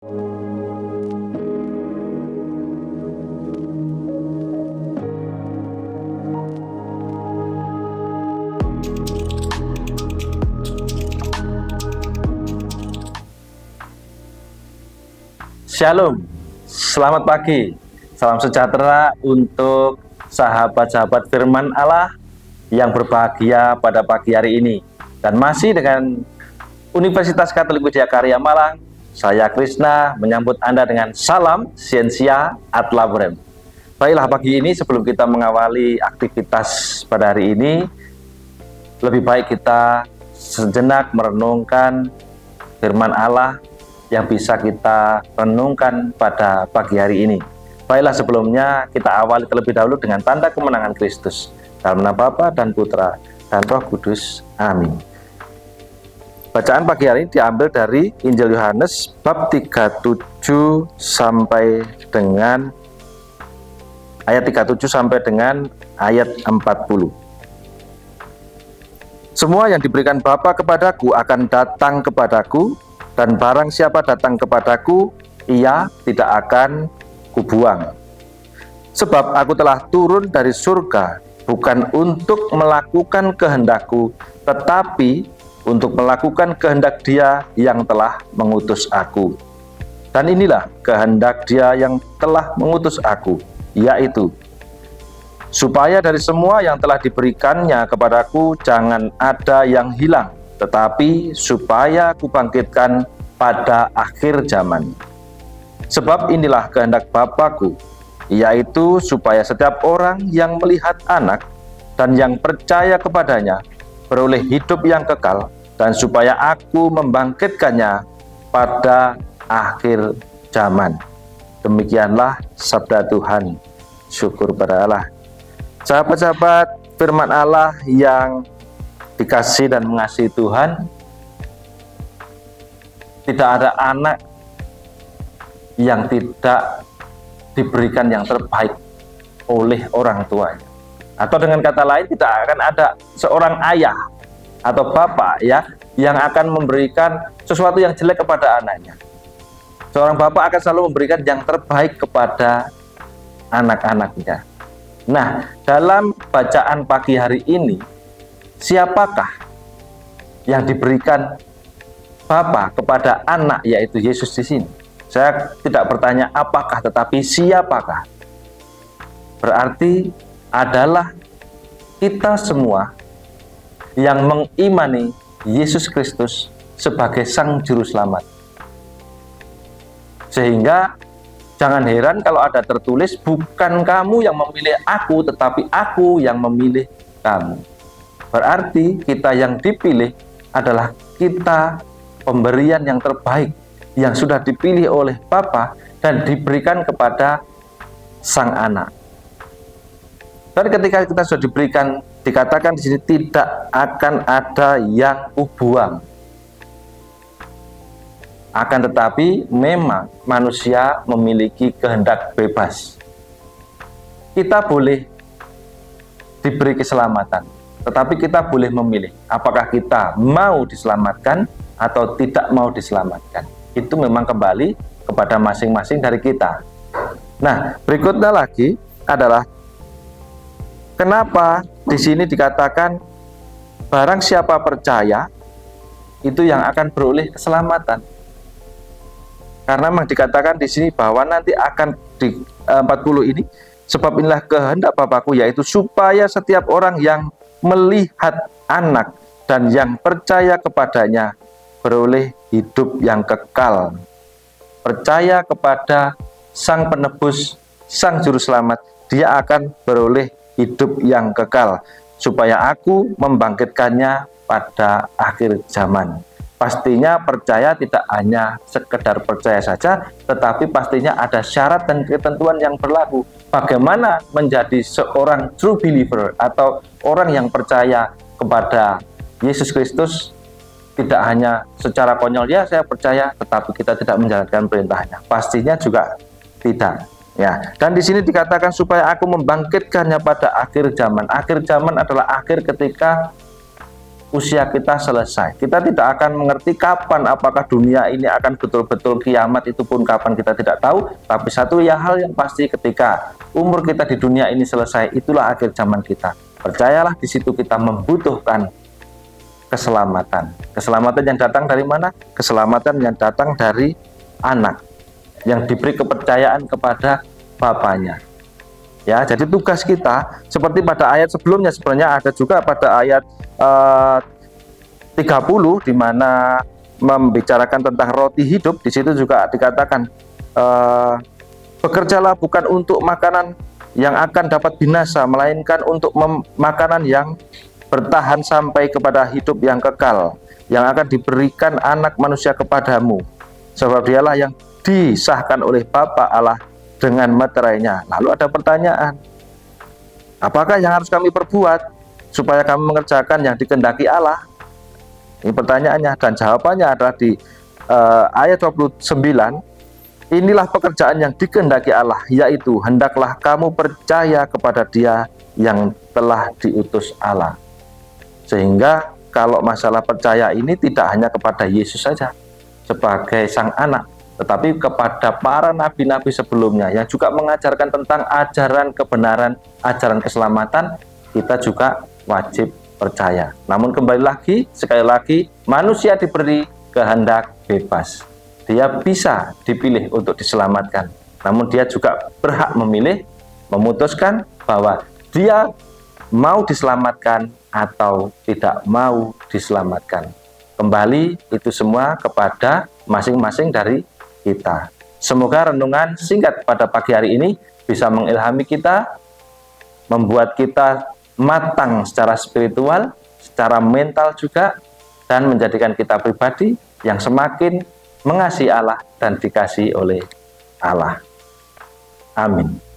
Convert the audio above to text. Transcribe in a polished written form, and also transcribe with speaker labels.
Speaker 1: Shalom, selamat pagi, salam sejahtera untuk sahabat-sahabat firman Allah yang berbahagia pada pagi hari ini. Dan masih dengan Universitas Katolik Widya Karya Malang, saya Krishna menyambut Anda dengan salam Scientia ad Laborem. Baiklah, pagi ini sebelum kita mengawali aktivitas pada hari ini, lebih baik kita sejenak merenungkan firman Allah yang bisa kita renungkan pada pagi hari ini. Baiklah, sebelumnya kita awali terlebih dahulu dengan tanda kemenangan Kristus. Dalam nama Bapa dan Putra dan Roh Kudus. Amin. Bacaan pagi hari ini diambil dari Injil Yohanes bab 37 sampai dengan ayat 37 sampai dengan ayat 40. Semua yang diberikan Bapa kepadaku akan datang kepadaku, dan barang siapa datang kepadaku, ia tidak akan kubuang. Sebab aku telah turun dari surga, bukan untuk melakukan kehendakku, tetapi untuk melakukan kehendak Dia yang telah mengutus aku. Dan inilah kehendak Dia yang telah mengutus aku, yaitu supaya dari semua yang telah diberikannya kepadaku jangan ada yang hilang, tetapi supaya kubangkitkan pada akhir zaman. Sebab inilah kehendak Bapa-Ku, yaitu supaya setiap orang yang melihat Anak dan yang percaya kepadanya beroleh hidup yang kekal, dan supaya Aku membangkitkannya pada akhir zaman. Demikianlah sabda Tuhan. Syukur pada Allah. Sahabat-sahabat firman Allah yang dikasih dan mengasihi Tuhan, tidak ada anak yang tidak diberikan yang terbaik oleh orang tuanya. Atau dengan kata lain, tidak akan ada seorang ayah atau bapak ya yang akan memberikan sesuatu yang jelek kepada anaknya. Seorang bapak akan selalu memberikan yang terbaik kepada anak-anaknya. Nah, dalam bacaan pagi hari ini, siapakah yang diberikan Bapa kepada anak, yaitu Yesus di sini? Saya tidak bertanya apakah, tetapi siapakah. Berarti adalah kita semua yang mengimani Yesus Kristus sebagai Sang Juru Selamat. Sehingga jangan heran kalau ada tertulis, bukan kamu yang memilih aku, tetapi aku yang memilih kamu. Berarti kita yang dipilih adalah kita pemberian yang terbaik yang sudah dipilih oleh Bapa dan diberikan kepada sang anak. Dan ketika kita sudah diberikan, dikatakan di sini tidak akan ada yang kubuang. Akan tetapi memang manusia memiliki kehendak bebas. Kita boleh diberi keselamatan, tetapi kita boleh memilih apakah kita mau diselamatkan atau tidak mau diselamatkan. Itu memang kembali kepada masing-masing dari kita. Nah, berikutnya lagi adalah kenapa di sini dikatakan barang siapa percaya itu yang akan beroleh keselamatan. Karena memang dikatakan di sini bahwa nanti akan di 40 ini, sebab inilah kehendak Bapa-Ku, yaitu supaya setiap orang yang melihat Anak dan yang percaya kepadanya beroleh hidup yang kekal. Percaya kepada Sang Penebus, Sang Juru Selamat, dia akan beroleh hidup yang kekal, supaya Aku membangkitkannya pada akhir zaman. Pastinya percaya tidak hanya sekedar percaya saja, tetapi pastinya ada syarat dan ketentuan yang berlaku. Bagaimana menjadi seorang true believer atau orang yang percaya kepada Yesus Kristus? Tidak hanya secara konyol, ya saya percaya, tetapi kita tidak menjalankan perintahnya. Pastinya juga tidak. Ya, dan di sini dikatakan supaya Aku membangkitkannya pada akhir zaman. Akhir zaman adalah akhir ketika usia kita selesai. Kita tidak akan mengerti kapan, apakah dunia ini akan betul-betul kiamat, itu pun kapan kita tidak tahu. Tapi satu ya hal yang pasti, ketika umur kita di dunia ini selesai, itulah akhir zaman kita. Percayalah, di situ kita membutuhkan keselamatan. Keselamatan yang datang dari mana? Keselamatan yang datang dari anak yang diberi kepercayaan kepada bapaknya. Ya, jadi tugas kita seperti pada ayat sebelumnya, sebenarnya ada juga pada ayat 30 di mana membicarakan tentang roti hidup. Di situ juga dikatakan bekerjalah bukan untuk makanan yang akan dapat binasa, melainkan untuk makanan yang bertahan sampai kepada hidup yang kekal, yang akan diberikan anak manusia kepadamu, sebab dialah yang disahkan oleh Bapa Allah dengan meterainya. Lalu ada pertanyaan, apakah yang harus kami perbuat supaya kami mengerjakan yang dikehendaki Allah? Ini pertanyaannya, dan jawabannya adalah di ayat 29. Inilah pekerjaan yang dikehendaki Allah, yaitu hendaklah kamu percaya kepada Dia yang telah diutus Allah. Sehingga kalau masalah percaya ini tidak hanya kepada Yesus saja sebagai sang anak, tetapi kepada para nabi-nabi sebelumnya yang juga mengajarkan tentang ajaran kebenaran, ajaran keselamatan, kita juga wajib percaya. Namun kembali lagi, sekali lagi, manusia diberi kehendak bebas. Dia bisa dipilih untuk diselamatkan, namun dia juga berhak memilih, memutuskan bahwa dia mau diselamatkan atau tidak mau diselamatkan. Kembali itu semua kepada masing-masing dari kita. Semoga renungan singkat pada pagi hari ini bisa mengilhami kita, membuat kita matang secara spiritual, secara mental juga, dan menjadikan kita pribadi yang semakin mengasihi Allah dan dikasihi oleh Allah. Amin.